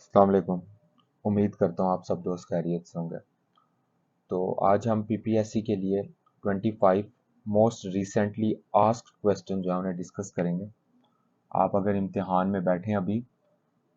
अस्सलाम वालेकुम। उम्मीद करता हूँ आप सब दोस्त खैरियत से होंगे। तो आज हम पीपीएससी के लिए 25 मोस्ट रिसेंटली आस्क्ड क्वेश्चन जो है उन्हें डिस्कस करेंगे। आप अगर इम्तिहान में बैठे हैं अभी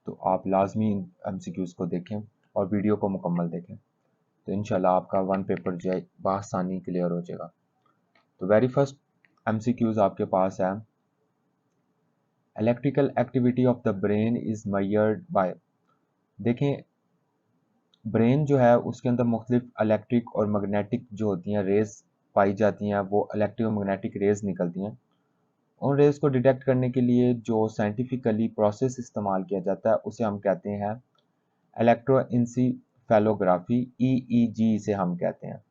तो आप लाजमी एमसीक्यूज़ को देखें और वीडियो को मुकम्मल देखें, तो इंशाल्लाह आपका वन पेपर जो है बआसानी क्लियर हो जाएगा। तो वेरी फर्स्ट एमसीक्यूज़ आपके पास है, electrical activity of the brain is measured by. देखें, ब्रेन जो है उसके अंदर मुख्तलिफ इलेक्ट्रिक और मैग्नेटिक जो होती हैं रेज पाई जाती हैं, वो इलेक्ट्रिक और मैग्नेटिक रेज निकलती हैं। उन रेज को डिटेक्ट करने के लिए जो साइंटिफिकली प्रोसेस इस्तेमाल किया जाता है उसे हम कहते हैं इलेक्ट्रोइंसीफेलोग्राफी, ईईजी इसे हम कहते हैं।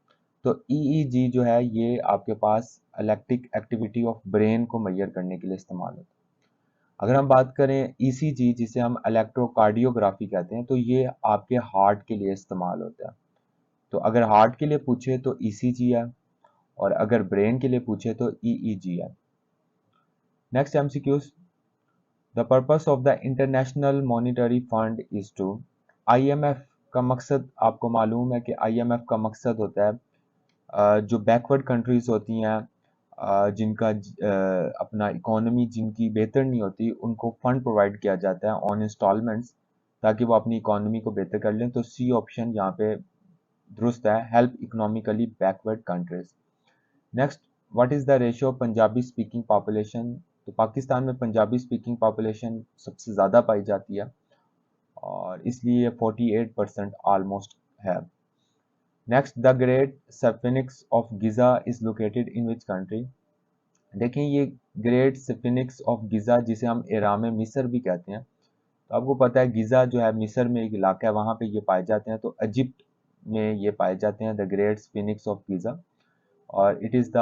तो ईईजी जो है ये आपके पास इलेक्ट्रिक एक्टिविटी ऑफ ब्रेन को मेजर करने के लिए इस्तेमाल होता है। अगर हम बात करें ईसीजी जिसे हम इलेक्ट्रोकार्डियोग्राफी कहते हैं, तो ये आपके हार्ट के लिए इस्तेमाल होता है। तो अगर हार्ट के लिए पूछे तो ईसीजी है, और अगर ब्रेन के लिए पूछे तो ईईजी है। Next MCQs, the purpose of the international monetary fund is to. IMF का मकसद आपको मालूम है कि आईएमएफ का मकसद होता है जो बैकवर्ड कंट्रीज होती हैं, जिनका अपना इकोनॉमी जिनकी बेहतर नहीं होती, उनको फंड प्रोवाइड किया जाता है ऑन इंस्टॉलमेंट्स, ताकि वो अपनी इकोनॉमी को बेहतर कर लें। तो सी ऑप्शन यहाँ पे दुरुस्त है, help economically backward countries. Next, what is the ratio of Punjabi speaking population. तो पाकिस्तान में पंजाबी स्पीकिंग पॉपुलेशन सबसे ज़्यादा पाई जाती है और इसलिए 48% ऑलमोस्ट है। Next, the great Sphinx of Giza is located in which country. देखें, ये ग्रेट स्फिनिक्स ऑफ गिजा जिसे हम इराम मिस्र भी कहते हैं, तो आपको पता है गिजा जो है मिस्र में एक इलाका है, वहाँ पे ये पाए जाते हैं। तो इजिप्ट में ये पाए जाते हैं, the great Sphinx of Giza, और it is the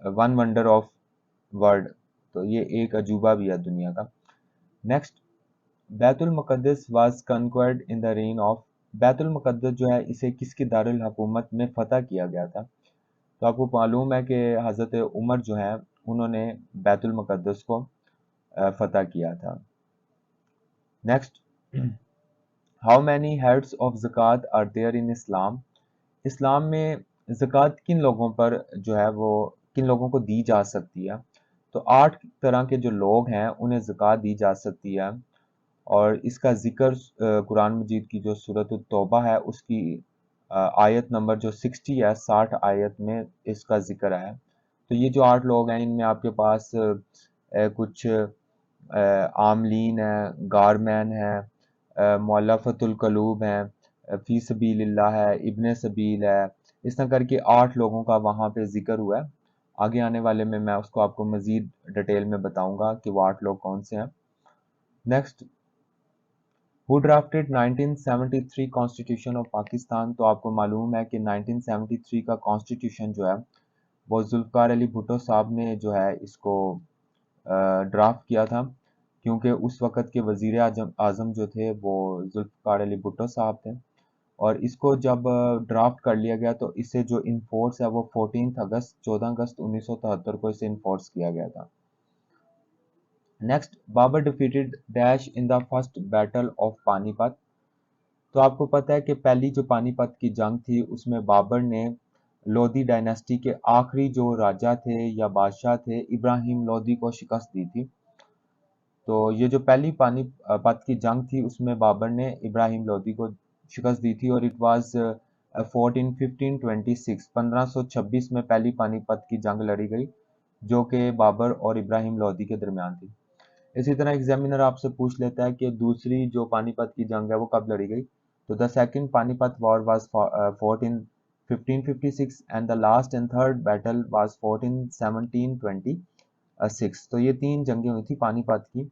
one wonder of world. तो ये एक अजूबा भी है दुनिया का। Next, Baitul Muqaddas was conquered in the reign of. Baitul Muqaddas जो है इसे किसकी दारुल हुकूमत में फतह किया गया था। तो आपको मालूम है कि हज़रत उमर जो है उन्होंने बैतुल मुक़द्दस को फतह किया था। Next, how many heads of zakat are there in Islam. इस्लाम में ज़कात किन लोगों पर जो है वो किन लोगों को दी जा सकती है। तो 8 तरह के जो लोग हैं उन्हें ज़कात दी जा सकती है, और इसका ज़िक्र कुरान मजीद की जो सूरत तौबा है उसकी आयत नंबर जो 60 है, 60 आयत में इसका ज़िक्र है। तो ये जो 8 लोग हैं इनमें आपके पास कुछ आमलीन है, गारमैन है, मुअल्लफ़तुल क़ुलूब हैं, फ़ी सबीलिल्लाह है, इब्ने सबील है। इस तरह करके 8 लोगों का वहाँ पे ज़िक्र हुआ है। आगे आने वाले में मैं उसको आपको मज़ीद डिटेल में बताऊँगा कि वो 8 लोग कौन से हैं। Next, who drafted 1973 constitution of Pakistan. तो आपको मालूम है कि 1973 का कॉन्स्टिट्यूशन जो है वो जुल्फ़िकार अली भुट्टो साहब ने जो है इसको ड्राफ्ट किया था, क्योंकि उस वक़्त के वज़ीर आज़म जो थे वो जुल्फ़िकार अली भुट्टो साहब थे, और इसको जब ड्राफ्ट कर लिया गया तो इसे जो इन्फोर्स है वो 14 अगस्त 1973 को इसे इन्फोर्स किया गया था। Next, Babur defeated dash in the first battle of Panipat. तो आपको पता है कि पहली जो पानीपत की जंग थी उसमें बाबर ने लोधी डायनेस्टी के आखिरी जो राजा थे या बादशाह थे, इब्राहिम लोधी को शिकस्त दी थी। तो ये जो पहली पानीपत की जंग थी उसमें बाबर ने इब्राहिम लोधी को शिकस्त दी थी, और इट वाज 1526 में पहली पानीपत की जंग लड़ी गई, जो कि बाबर और इब्राहिम लोधी के दरमियान थी। इसी तरह एग्जामिनर आपसे पूछ लेता है कि दूसरी जो पानीपत की जंग है वो कब लड़ी गई। तो the second Panipat war was fought in 1556 and the last and third battle was fought in 1726। तो ये 3 जंगें हुई थी पानीपत की,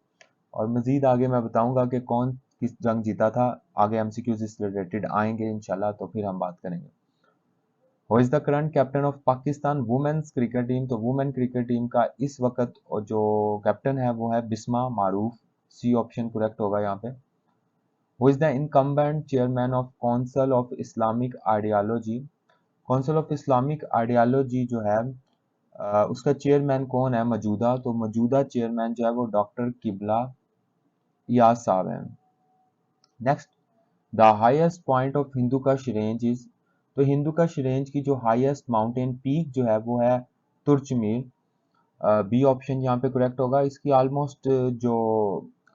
और मजीद आगे मैं बताऊंगा कि कौन किस जंग जीता था। आगे एमसीक्यूज इस रिलेटेड आएंगे इंशाल्लाह, तो फिर हम बात करेंगे। Who is the current captain of Pakistan women's cricket team. तो वुमेन क्रिकेट टीम का इस वक्त जो कैप्टन है वो है Bisma Maroof. C option correct होगा यहाँ पे। Who is the incumbent chairman of Council of Islamic Ideology. Council of Islamic Ideology जो है उसका चेयरमैन कौन है मौजूदा। तो मौजूदा चेयरमैन जो है वो डॉक्टर किबला यास साहब हैं। Next, the highest point of Hindu कश रेंज इज, तो हिंदू कश रेंज की जो हाईएस्ट माउंटेन पीक जो है वो है तुर्चमीर। बी ऑप्शन यहाँ पे करेक्ट होगा। इसकी ऑलमोस्ट जो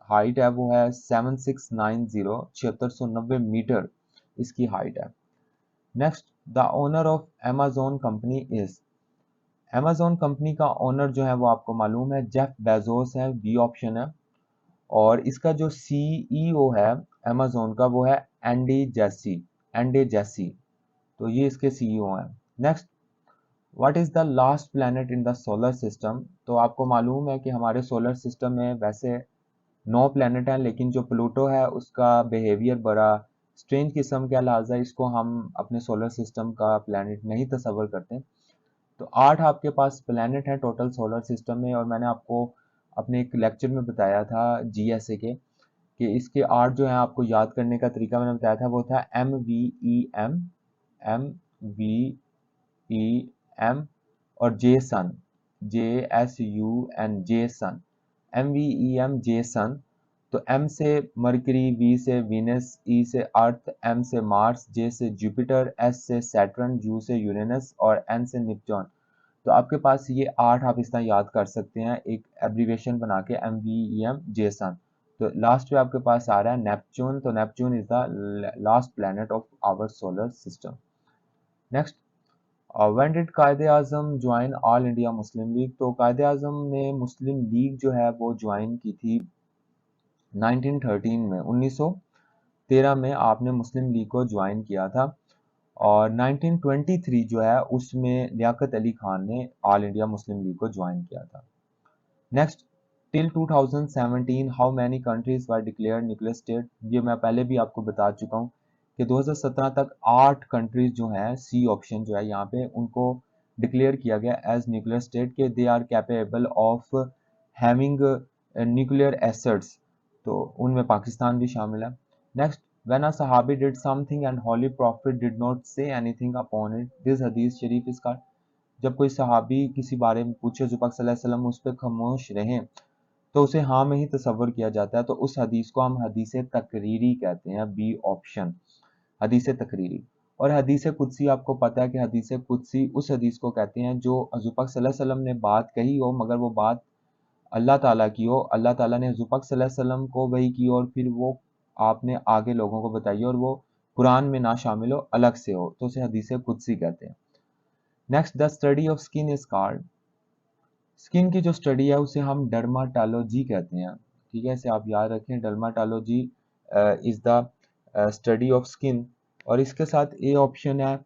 हाइट है वो है 7690, 7690 मीटर इसकी हाइट है। Next, the owner of Amazon company is, Amazon company का ओनर जो है वो आपको मालूम है जेफ बेजोस है, बी ऑप्शन है। और इसका जो सीईओ है अमेजोन का वो है एंडी जैसी, तो ये इसके सीईओ हैं। Next, what is the last planet in the solar system, तो आपको मालूम है कि हमारे सोलर सिस्टम में वैसे 9 प्लैनेट हैं, लेकिन जो प्लूटो है उसका बिहेवियर बड़ा स्ट्रेंज किस्म का, लिहाजा इसको हम अपने सोलर सिस्टम का प्लैनेट नहीं तस्वर करते। तो 8 आपके पास प्लैनेट है टोटल सोलर सिस्टम में, और मैंने आपको अपने एक लेक्चर में बताया था जीएसए के कि इसके 8 जो है आपको याद करने का तरीका मैंने बताया था, वो था एम और जे सन, JSUN, जे सन, MVEM जे सन। तो एम से मरकरी, वी से वीनस, ई से अर्थ, एम से मार्स, जे से जुपिटर, एस से सैटर्न, यू से यूरेनस और एन से निपचॉन। तो आपके पास ये 8 आप इस तरह याद कर सकते हैं एक एब्रीवेशन बना के, MVEM जे सन। तो लास्ट पे आपके पास आ रहा है नेपच्यून, तो Neptune is the last planet of our solar system. Next, when did Quaid-e Azam join all India Muslim league, तो कायदे आजम ने मुस्लिम लीग जो है वो ज्वाइन की थी 1913 में, 1913 में आपने मुस्लिम लीग को ज्वाइन किया था। और 1923 जो है उसमें लियाकत अली खान ने ऑल इंडिया मुस्लिम लीग को ज्वाइन किया था। Next, till 2017 how many countries were declared nuclear state, ये मैं पहले भी आपको बता चुका हूँ कि 2017 तक 8 कंट्रीज जो हैं, सी ऑप्शन जो है यहाँ पे, उनको डिक्लेयर किया गया एज न्यूक्लियर स्टेट के they are capable of having nuclear assets, तो उनमें पाकिस्तान भी शामिल है। Next, when a sahabi did something and holy prophet did not say anything upon it, this hadith शरीफ इसका, जब कोई सहाबी किसी बारे में पूछे, हुज़ूर पाक सल्लल्लाहु अलैहि वसल्लम उस पर खामोश रहें, तो उसे हाँ में ही तसव्वुर किया जाता है, तो उस हदीस को हम हदीस तकरीरी कहते हैं, बी ऑप्शन, हदीस तकरीरी। और हदीस कुदसी आपको पता है कि हदीस कुदसी उस हदीस को कहते हैं जो हुज़ूर पाक सल्लल्लाहु अलैहि वसल्लम ने बात कही हो, मगर वो बात अल्लाह ताला की हो, अल्लाह ताला ने हुज़ूर पाक सल्लल्लाहु अलैहि वसल्लम को वही की और फिर वो आपने आगे लोगों को बताई और वो कुरान में ना शामिल हो, अलग से हो, तो उसे हदीस कुदसी कहते हैं। Next, the study of skin is called, skin की जो स्टडी है उसे हम डर्माटोलॉजी कहते हैं। ठीक है, इसे आप याद रखें, dermatology is the study of skin. और इसके साथ ए ऑप्शन है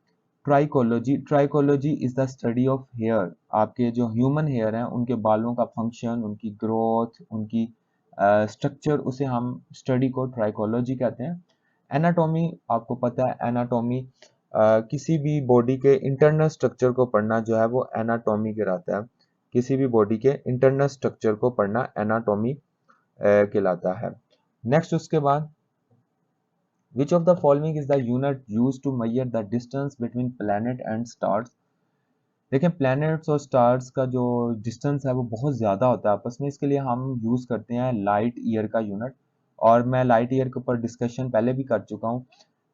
trichology, trichology is the study of hair, आपके जो ह्यूमन हेयर हैं उनके बालों का फंक्शन, उनकी ग्रोथ, उनकी स्ट्रक्चर, उसे हम स्टडी को ट्राइकोलॉजी कहते हैं। एनाटॉमी आपको पता है, एनाटॉमी किसी भी बॉडी के इंटरनल स्ट्रक्चर को पढ़ना जो है वो एनाटॉमी कहलाता है, किसी भी बॉडी के इंटरनल स्ट्रक्चर को पढ़ना एनाटॉमी कहलाता है। नेक्स्ट, उसके बाद which of the following is the unit used to measure the distance between planet and stars, देखें प्लैनेट्स और स्टार्स का जो डिस्टेंस है वो बहुत ज़्यादा होता है आपस में, इसके लिए हम यूज़ करते हैं लाइट ईयर का यूनिट। और मैं लाइट ईयर के ऊपर डिस्कशन पहले भी कर चुका हूँ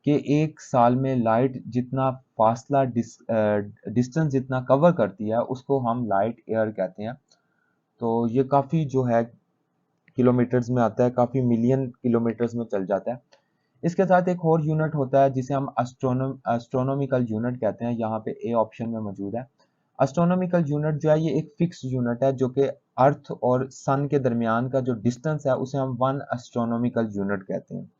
कि एक साल में लाइट जितना फासला डिस्टेंस जितना कवर करती है उसको हम लाइट ईयर कहते हैं। तो ये काफ़ी जो है किलोमीटर्स में आता है, काफ़ी मिलियन किलोमीटर्स में चल जाता है। इसके साथ एक और यूनिट होता है जिसे हम एस्ट्रोनॉमिकल यूनिट कहते हैं, यहाँ पे ए ऑप्शन में मौजूद है। एस्ट्रोनॉमिकल यूनिट जो है ये एक फिक्स यूनिट है जो कि अर्थ और सन के दरमियान का जो डिस्टेंस है उसे हम 1 एस्ट्रोनॉमिकल यूनिट कहते हैं।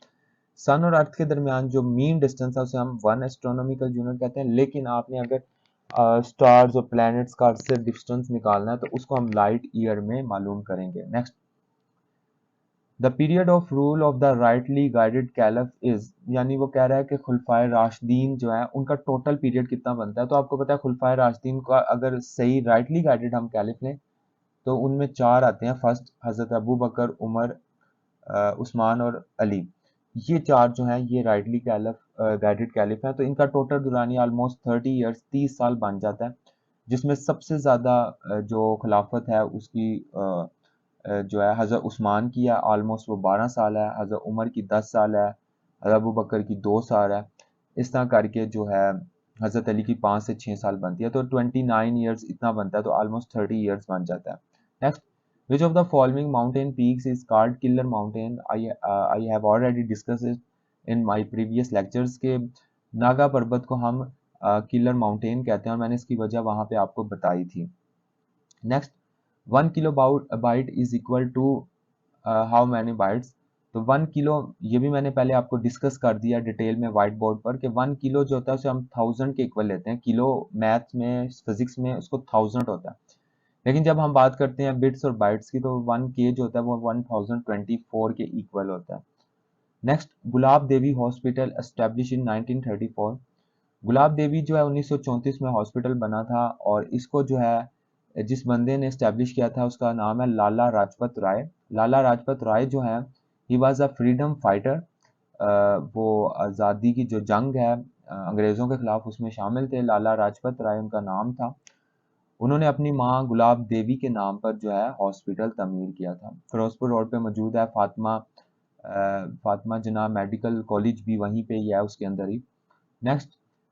सन और अर्थ के दरमियान जो मीन डिस्टेंस है उसे हम 1 एस्ट्रोनॉमिकल यूनिट कहते हैं। लेकिन आपने अगर स्टार्स और प्लैनेट्स का अर्थ से डिस्टेंस निकालना है तो उसको हम लाइट ईयर में मालूम करेंगे। Next, the period of rule of the rightly guided caliph is, यानी वो कह रहा है कि खुलफाए राशिदीन जो है उनका टोटल पीरियड कितना बनता है। तो आपको पता है खुलफाए राशिदीन का अगर सही राइटली गाइडेड हम कैलिफ लें तो उनमें 4 आते हैं। फर्स्ट हजरत अबू बकर, उमर, उस्मान और अली, ये 4 जो हैं ये राइटली कैलिफ गाइडेड कैलिफ हैं। तो इनका टोटल दुरानी ऑलमोस्ट 30 ईयर्स, 30 साल बन जाता है, जिसमें सबसे ज़्यादा जो खिलाफत है उसकी जो है हज़रत उस्मान की है, ऑलमोस्ट वो 12 साल है, हज़रत उमर की 10 साल है, अबू बकर की 2 साल है, इस तरह करके जो है हज़रत अली की 5 से 6 साल बनती है, तो 29 ईयर्स इतना बनता है, तो ऑलमोस्ट 30 ईयर्स बन जाता है। Next, which of the following mountain peaks is called killer mountain? I have already discuss it in my previous lectures के नागा पर्वत को हम किलर माउंटेन कहते हैं, और मैंने इसकी वजह वहां पे आपको बताई थी। Next, 1 kilobyte is equal to how many bytes? तो 1 किलो, ये भी मैंने पहले आपको डिस्कस कर दिया डिटेल में व्हाइट बोर्ड पर, कि 1 किलो जो होता है उसे हम 1000 के इक्वल लेते हैं। किलो मैथ में, फिजिक्स में उसको 1000 होता है, लेकिन जब हम बात करते हैं बिट्स और बाइट्स की, तो 1 के जो होता है वो 1024 के इक्वल होता है। Next, gulab Devi hospital establish in 1934। गुलाब देवी जो है 1934 में हॉस्पिटल बना था, और इसको जो है जिस बंदे ने इस्टेब्लिश किया था उसका नाम है लाला लाजपत राय। लाला लाजपत राय जो है, he was a freedom fighter. वो आज़ादी की जो जंग है अंग्रेज़ों के खिलाफ, उसमें शामिल थे। लाला लाजपत राय उनका नाम था। उन्होंने अपनी माँ गुलाब देवी के नाम पर जो है हॉस्पिटल तमीर किया था। फिरोजपुर रोड पे मौजूद है। फातिमा जिन्ना मेडिकल कॉलेज भी वहीं पे ही है, उसके अंदर ही। Next,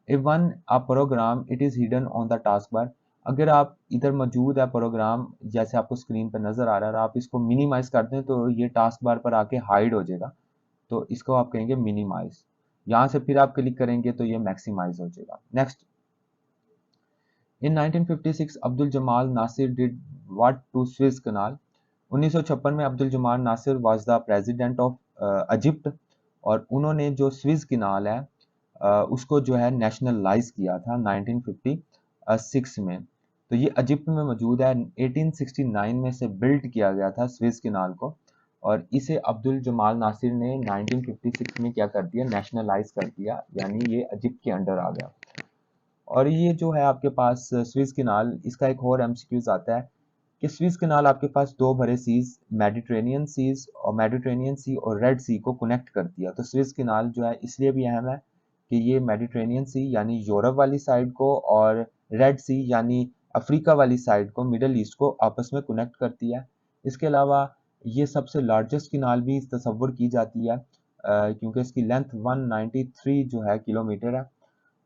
if one a program it is hidden on the taskbar. अगर आप इधर मौजूद है प्रोग्राम, जैसे आपको स्क्रीन पर नजर आ रहा है, और आप इसको मिनिमाइज कर दें तो ये टास्क बार पर आके हाइड हो जाएगा, तो इसको आप कहेंगे मिनिमाइज। यहाँ से फिर आप क्लिक करेंगे तो ये मैक्सिमाइज हो जाएगा। Next, in 1956 Abdul Jamal Nasser did what to Suez canal? 1956 में Abdul Jamal Nasser was the president of Egypt, और उन्होंने जो स्विस कनाल है उसको जो है नेशनलाइज किया था 1956 में। तो ये इजिप्ट में मौजूद है। 1869 में से बिल्ड किया गया था स्विस कनाल को, और इसे अब्दुल जमाल नासिर ने 1956 में क्या कर दिया, नेशनलाइज कर दिया, यानी ये इजिप्ट के अंडर आ गया। और ये जो है आपके पास स्विस कनाल, इसका एक और एमसीक्यूज आता है कि स्विस कनाल आपके पास दो बड़े सीज, मेडिटेरेनियन सी और रेड सी को कनेक्ट करती है। तो स्विस कनाल जो है इसलिए भी अहम है कि ये मेडिटेरेनियन सी यानी यूरोप वाली साइड को, और रेड सी यानी अफ्रीका वाली साइड को, मिडल ईस्ट को आपस में कनेक्ट करती है। इसके अलावा ये सबसे लार्जेस्ट कनाल भी तस्वुर की जाती है, क्योंकि इसकी लेंथ 193 जो है किलोमीटर है,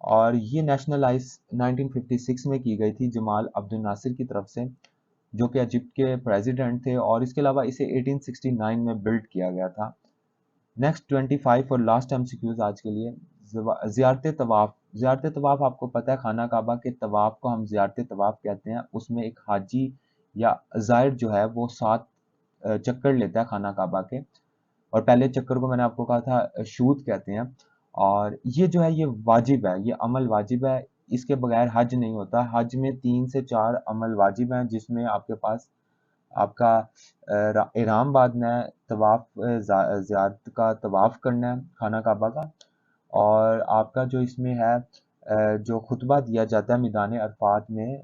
और ये नेशनलाइज 1956 में की गई थी जमाल अब्दुल नासिर की तरफ से, जो कि इजिप्ट के प्रेसिडेंट थे, और इसके अलावा इसे 1869 में बिल्ड किया गया था। नेक्स्ट 25 और लास्ट एमसीक्यूज आज के लिए। ज़ियारत तवाफ। ज़ियारत तवाफ आपको पता है, खाना काबा के तवाफ को हम ज़ियारत तवाफ कहते हैं। उसमें एक हाजी या ज़ायर जो है वो 7 चक्कर लेता है खाना काबा के, और पहले चक्कर को मैंने आपको कहा था शूत कहते हैं। और ये जो है ये वाजिब है, ये अमल वाजिब है, इसके बगैर हज नहीं होता। हज में 3 से 4 अमल वाजिब हैं, जिसमें आपके पास आपका इहराम बांधना है, तवाफ ज़ियारत का तवाफ करना है खाना काबा का, और आपका जो इसमें है जो खुतबा दिया जाता है मैदान अरफात में,